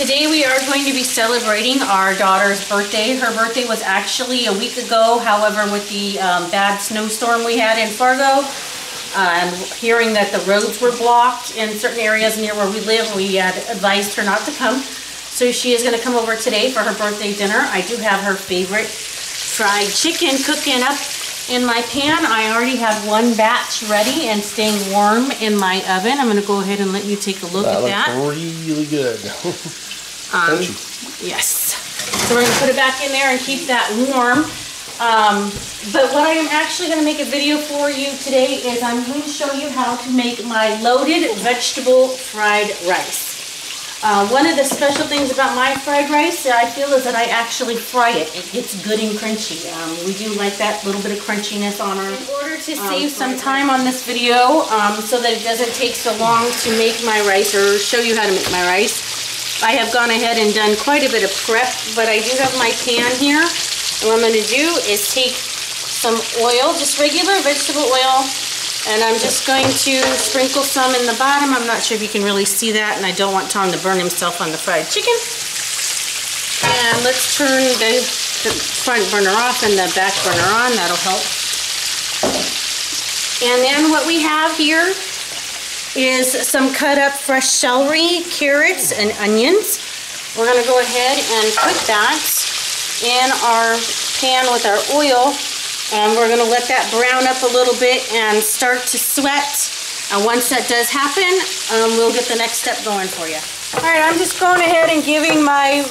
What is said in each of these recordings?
today we are going to be celebrating our daughter's birthday. Her birthday was actually a week ago. However, with the bad snowstorm we had in Fargo, and hearing that the roads were blocked in certain areas near where we live, we had advised her not to come. So she is going to come over today for her birthday dinner. I do have her favorite fried chicken cooking up in my pan. I already have one batch ready and staying warm in my oven. I'm going to go ahead and let you take a look at that. That looks really good. Yes. So we're going to put it back in there and keep that warm. But what I am actually going to make a video for you today is I'm going to show you how to make my loaded vegetable fried rice. One of the special things about my fried rice that I feel is that I actually fry it. It gets good and crunchy. We do like that little bit of crunchiness on our... In order to save some time on this video so that it doesn't take so long to make my rice or show you how to make my rice, I have gone ahead and done quite a bit of prep, but I do have my pan here. And what I'm going to do is take some oil, just regular vegetable oil, and I'm just going to sprinkle some in the bottom. I'm not sure if you can really see that, and I don't want Tom to burn himself on the fried chicken. And let's turn the front burner off and the back burner on. That'll help. And then what we have here is some cut up fresh celery, carrots, and onions. We're going to go ahead and put that in our pan with our oil. We're going to let that brown up a little bit and start to sweat. And once that does happen, we'll get the next step going for you. Alright, I'm just going ahead and giving my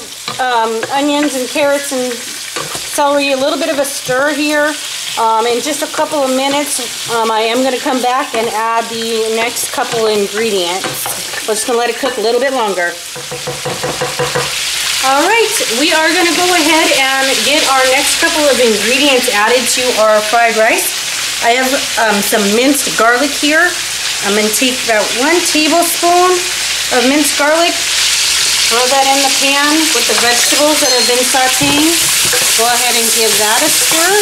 onions and carrots and celery a little bit of a stir here. In just a couple of minutes, I am going to come back and add the next couple ingredients. We're just going to let it cook a little bit longer. Alright, we are going to go ahead and get our next couple of ingredients added to our fried rice. I have some minced garlic here. I'm going to take about 1 tablespoon of minced garlic, throw that in the pan with the vegetables that have been sauteing. Go ahead and give that a stir.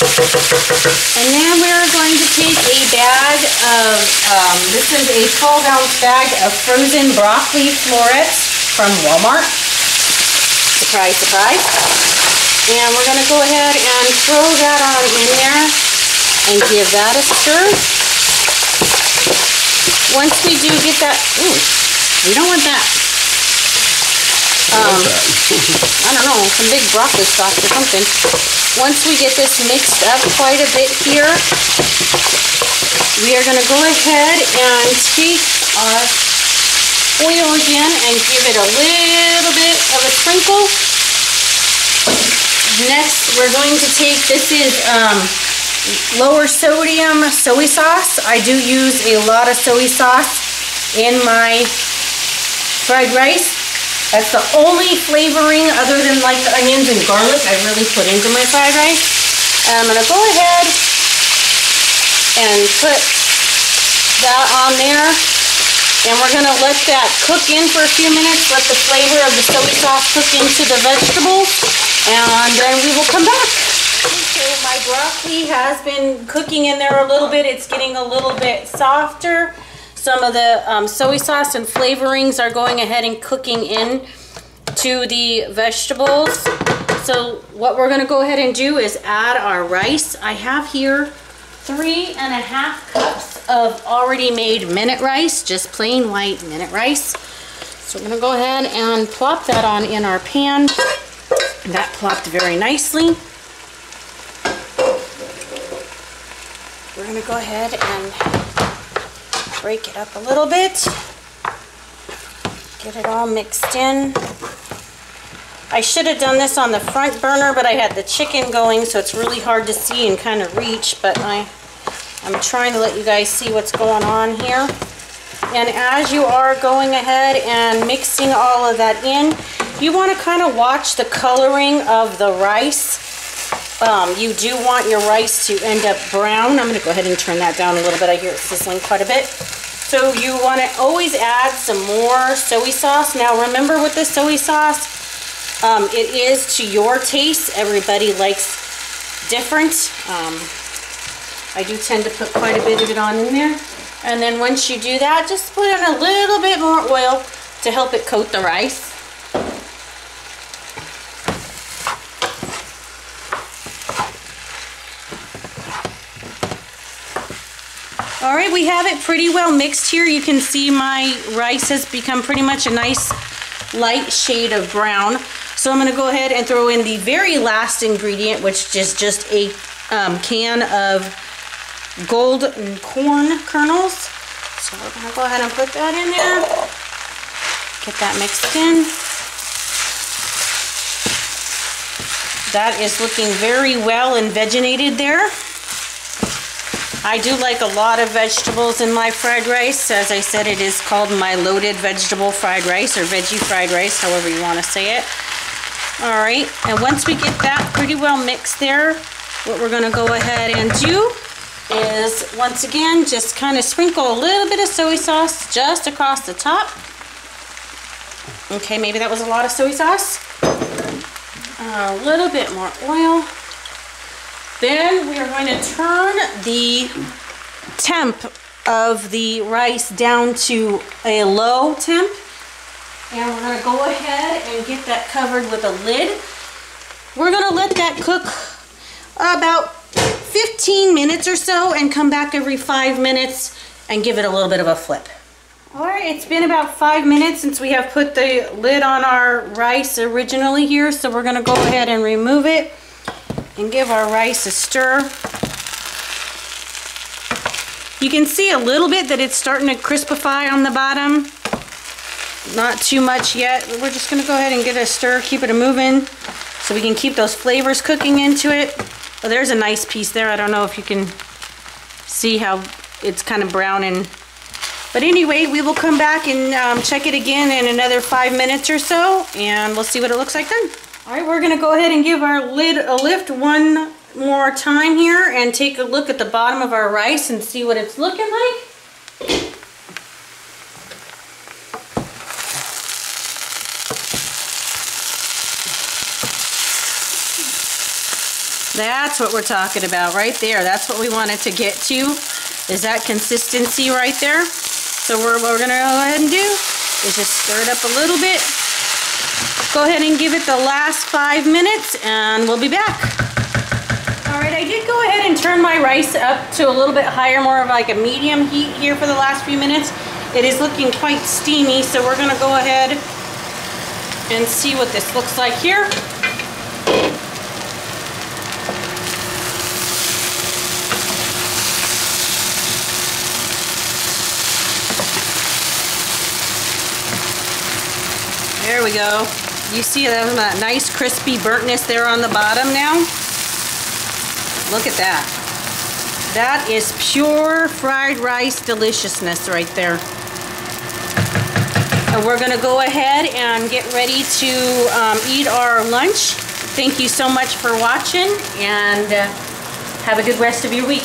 And then we're going to take a bag of, this is a 12-ounce bag of frozen broccoli florets from Walmart. Surprise, surprise. And we're going to go ahead and throw that on in there and give that a stir. Once we do get that, ooh, we don't want that. I don't know, some big broccoli sauce or something. Once we get this mixed up quite a bit here, we are going to go ahead and take our oil again and give it a little bit of a sprinkle. Next, we're going to take, this is lower sodium soy sauce. I do use a lot of soy sauce in my fried rice. That's the only flavoring other than like the onions and garlic I really put into my fried rice. And I'm going to go ahead and put that on there. And we're going to let that cook in for a few minutes. Let the flavor of the soy sauce cook into the vegetables. And then we will come back. So my broccoli has been cooking in there a little bit. It's getting a little bit softer. Some of the soy sauce and flavorings are going ahead and cooking in to the vegetables. So what we're going to go ahead and do is add our rice. I have here 3.5 cups of already made minute rice, just plain white minute rice. So we're going to go ahead and plop that on in our pan. That plopped very nicely. We're going to go ahead and break it up a little bit, get it all mixed in. I should have done this on the front burner, but I had the chicken going, so it's really hard to see and kind of reach, but I'm trying to let you guys see what's going on here. And as you are going ahead and mixing all of that in, you want to kind of watch the coloring of the rice. You do want your rice to end up brown. I'm going to go ahead and turn that down a little bit. I hear it sizzling quite a bit. So you want to always add some more soy sauce. Now remember with the soy sauce, it is to your taste. Everybody likes different. I do tend to put quite a bit of it on in there. And then once you do that, just put in a little bit more oil to help it coat the rice. All right, we have it pretty well mixed here. You can see my rice has become pretty much a nice light shade of brown. So I'm gonna go ahead and throw in the very last ingredient, which is just a can of golden corn kernels. So we're gonna go ahead and put that in there. Get that mixed in. That is looking very well and vegetated there. I do like a lot of vegetables in my fried rice. As I said, it is called my loaded vegetable fried rice or veggie fried rice, however you want to say it. All right, and once we get that pretty well mixed there, what we're going to go ahead and do is, once again, just kind of sprinkle a little bit of soy sauce just across the top. Okay, maybe that was a lot of soy sauce. A little bit more oil. Then we are going to turn the temp of the rice down to a low temp. And we're going to go ahead and get that covered with a lid. We're going to let that cook about 15 minutes or so and come back every 5 minutes and give it a little bit of a flip. All right, it's been about 5 minutes since we have put the lid on our rice originally here. So we're going to go ahead and remove it and give our rice a stir. You can see a little bit that it's starting to crispify on the bottom. Not too much yet. We're just going to go ahead and give it a stir, keep it moving so we can keep those flavors cooking into it. Oh, there's a nice piece there. I don't know if you can see how it's kind of browning. But anyway, we will come back and check it again in another 5 minutes or so, and we'll see what it looks like then. All right, we're going to go ahead and give our lid a lift one more time here and take a look at the bottom of our rice and see what it's looking like. That's what we're talking about right there. That's what we wanted to get to, is that consistency right there. So what we're going to go ahead and do is just stir it up a little bit. Go ahead and give it the last 5 minutes and we'll be back. All right, I did go ahead and turn my rice up to a little bit higher, more of like a medium heat here for the last few minutes. It is looking quite steamy, so we're gonna go ahead and see what this looks like here. There we go. You see that nice crispy burntness there on the bottom now? Look at that. That is pure fried rice deliciousness right there. And we're gonna go ahead and get ready to eat our lunch. Thank you so much for watching, and have a good rest of your week.